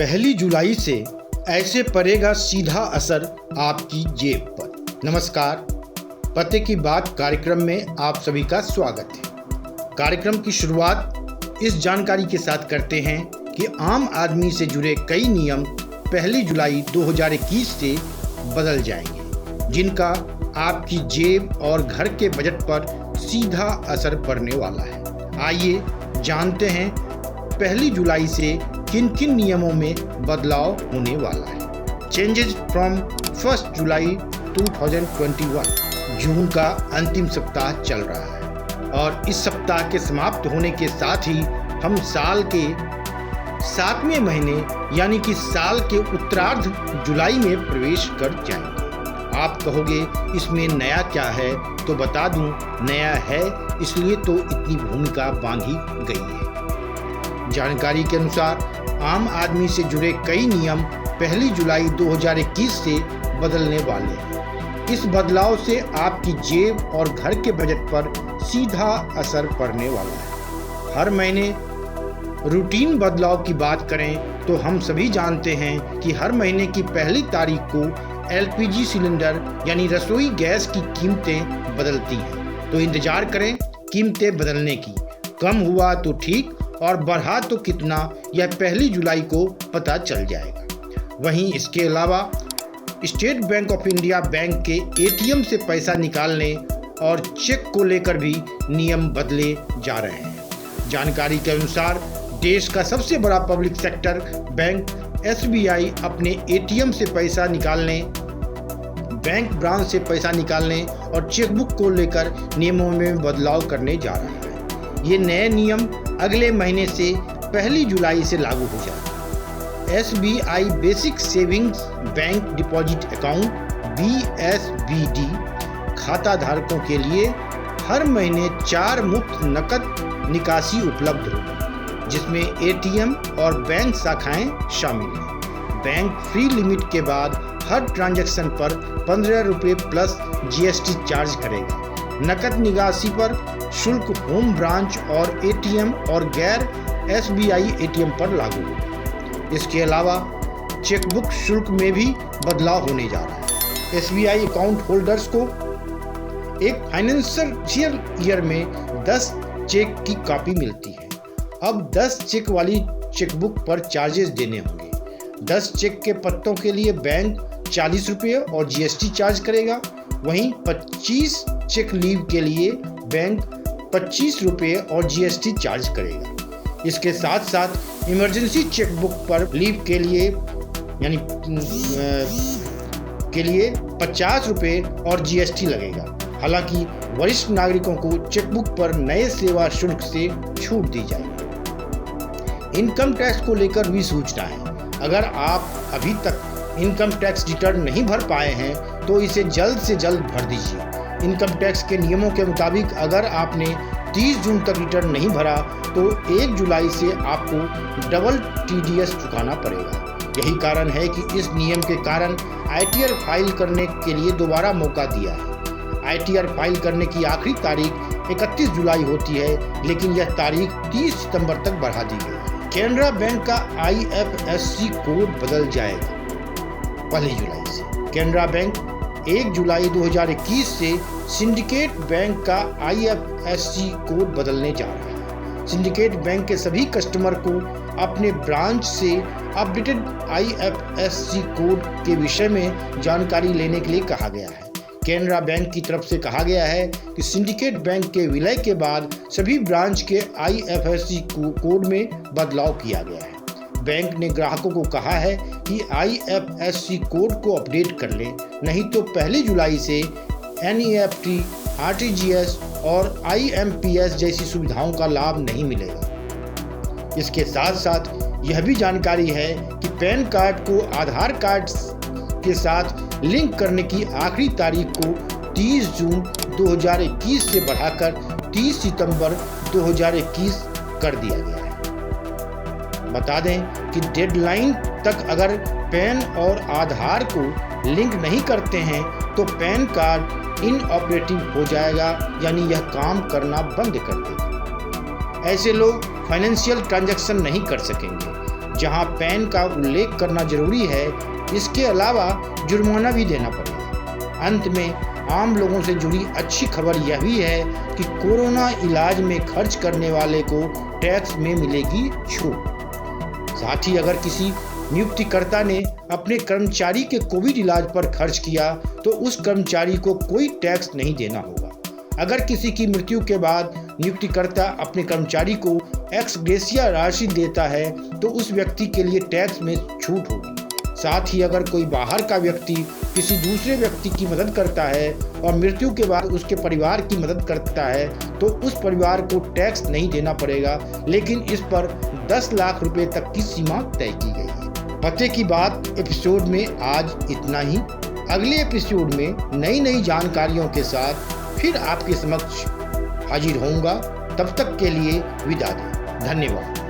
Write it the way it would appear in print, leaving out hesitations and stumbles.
पहली जुलाई से ऐसे पड़ेगा सीधा असर आपकी जेब पर। नमस्कार, पते की बात कार्यक्रम में आप सभी का स्वागत है। कार्यक्रम की शुरुआत इस जानकारी के साथ करते हैं कि आम आदमी से जुड़े कई नियम पहली जुलाई 2021 से बदल जाएंगे, जिनका आपकी जेब और घर के बजट पर सीधा असर पड़ने वाला है। आइए जानते हैं पहली जुलाई से किन किन नियमों में बदलाव होने वाला है। चेंजेस फ्रॉम 1 जुलाई 2021। जून का अंतिम सप्ताह चल रहा है और इस सप्ताह के समाप्त होने के साथ ही हम साल के 7वें महीने यानी कि साल के उत्तरार्ध जुलाई में प्रवेश कर जाएंगे। आप कहोगे इसमें नया क्या है, तो बता दूं, नया है इसलिए तो इतनी भूमिका बांधी गई है। जानकारी के अनुसार आम आदमी से जुड़े कई नियम पहली जुलाई 2021 से बदलने वाले हैं। इस बदलाव से आपकी जेब और घर के बजट पर सीधा असर पड़ने वाला है। हर महीने रूटीन बदलाव की बात करें तो हम सभी जानते हैं कि हर महीने की पहली तारीख को एलपीजी सिलेंडर यानी रसोई गैस की कीमतें बदलती हैं। तो इंतजार करें कीमतें बदलने की। कम हुआ तो ठीक और बढ़ा तो कितना, यह पहली जुलाई को पता चल जाएगा। वहीं इसके अलावा state bank of India bank के एटीएम से पैसा निकालने और चेक को लेकर भी नियम बदले जा रहे हैं। जानकारी के अनुसार देश का सबसे बड़ा पब्लिक सेक्टर बैंक एसबीआई अपने एटीएम से पैसा निकालने, बैंक ब्रांच से पैसा निकालने और चेकबुक को लेकर नियमों में बदलाव करने जा रहा है। ये नए नियम अगले महीने से पहली जुलाई से लागू हो जाएगा। SBI basic savings bank deposit account BSBD खाता धारकों के लिए हर महीने 4 मुफ्त नकद निकासी उपलब्ध होगी, जिसमें एटीएम और बैंक शाखाएं शामिल हैं। बैंक फ्री लिमिट के बाद हर ट्रांजैक्शन पर 15 रुपये प्लस GST चार्ज करेगा। नकद निकासी पर शुल्क होम ब्रांच और एटीएम और गैर एसबीआई एटीएम पर लागू होगा। इसके अलावा चेकबुक शुल्क में भी बदलाव होने जा रहा है। एसबीआई अकाउंट होल्डर्स को एक फाइनेंशियल ईयर में 10 चेक की कॉपी मिलती है। अब 10 चेक वाली चेकबुक पर चार्जेस देने होंगे। 10 चेक के पत्तों के लिए बैंक 40 रुपये और GST चार्ज करेगा। वहीं 25 चेक लीव के लिए बैंक 25 रुपये और GST चार्ज करेगा। इसके साथ साथ इमरजेंसी चेकबुक पर लीव के लिए 50 रुपये और GST लगेगा। हालांकि वरिष्ठ नागरिकों को चेकबुक पर नए सेवा शुल्क से छूट दी जाएगी। इनकम टैक्स को लेकर भी सूचना है। अगर आप अभी तक इनकम टैक्स रिटर्न नहीं भर पाए हैं तो इसे जल्द से जल्द भर दीजिए। इनकम टैक्स के नियमों के मुताबिक अगर आपने 30 जून तक रिटर्न नहीं भरा तो 1 जुलाई से आपको डबल TDS चुकाना पड़ेगा। यही कारण है कि इस नियम के कारण ITR फाइल करने के लिए दोबारा मौका दिया है। ITR फाइल करने की आखिरी तारीख 31 जुलाई होती है, लेकिन यह तारीख 30 सितंबर तक बढ़ा दी गई है। कैनरा बैंक का IFSC कोड बदल जाएगा पहली जुलाई से। कैनरा बैंक 1 जुलाई 2021 से सिंडिकेट बैंक का IFSC कोड बदलने जा रहा है। सिंडिकेट बैंक के सभी कस्टमर को अपने ब्रांच से अपडेटेड IFSC कोड के विषय में जानकारी लेने के लिए कहा गया है। कैनरा बैंक की तरफ से कहा गया है कि सिंडिकेट बैंक के विलय के बाद सभी ब्रांच के IFSC कोड में बदलाव किया गया है। बैंक ने ग्राहकों को कहा है कि IFSC कोड को अपडेट कर लें, नहीं तो पहली जुलाई से NEFT, RTGS और IMPS जैसी सुविधाओं का लाभ नहीं मिलेगा। इसके साथ साथ यह भी जानकारी है कि पैन कार्ड को आधार कार्ड के साथ लिंक करने की आखिरी तारीख को 30 जून 2021 से बढ़ाकर 30 सितंबर 2021 कर दिया गया है। बता दें कि डेडलाइन तक अगर पैन और आधार को लिंक नहीं करते हैं तो पैन कार्ड इनऑपरेटिव हो जाएगा, यानी यह काम करना बंद कर देगा। ऐसे लोग फाइनेंशियल ट्रांजैक्शन नहीं कर सकेंगे। जहां पैन का उल्लेख करना जरूरी है। इसके अलावा जुर्माना भी देना पड़ेगा। अंत में आम लोगों से जुड़ी अच्छी खबर यह भी है कि कोरोना इलाज में खर्च करने वाले को टैक्स में मिलेगी छूट। साथ ही अगर किसी नियुक्तिकर्ता ने अपने कर्मचारी के कोविड इलाज पर खर्च किया तो उस कर्मचारी को कोई टैक्स नहीं देना होगा। अगर किसी की मृत्यु के बाद नियुक्तिकर्ता अपने कर्मचारी को एक्स ग्रेशिया राशि देता है तो उस व्यक्ति के लिए टैक्स में छूट होगी। साथ ही अगर कोई बाहर का व्यक्ति किसी दूसरे व्यक्ति की मदद करता है और मृत्यु के बाद उसके परिवार की मदद करता है तो उस परिवार को टैक्स नहीं देना पड़ेगा, लेकिन इस पर 10 लाख रुपए तक की सीमा तय की गई है। पते की बात एपिसोड में आज इतना ही। अगले एपिसोड में नई जानकारियों के साथ फिर आपके समक्ष हाजिर होऊंगा। तब तक के लिए विदा दें। धन्यवाद।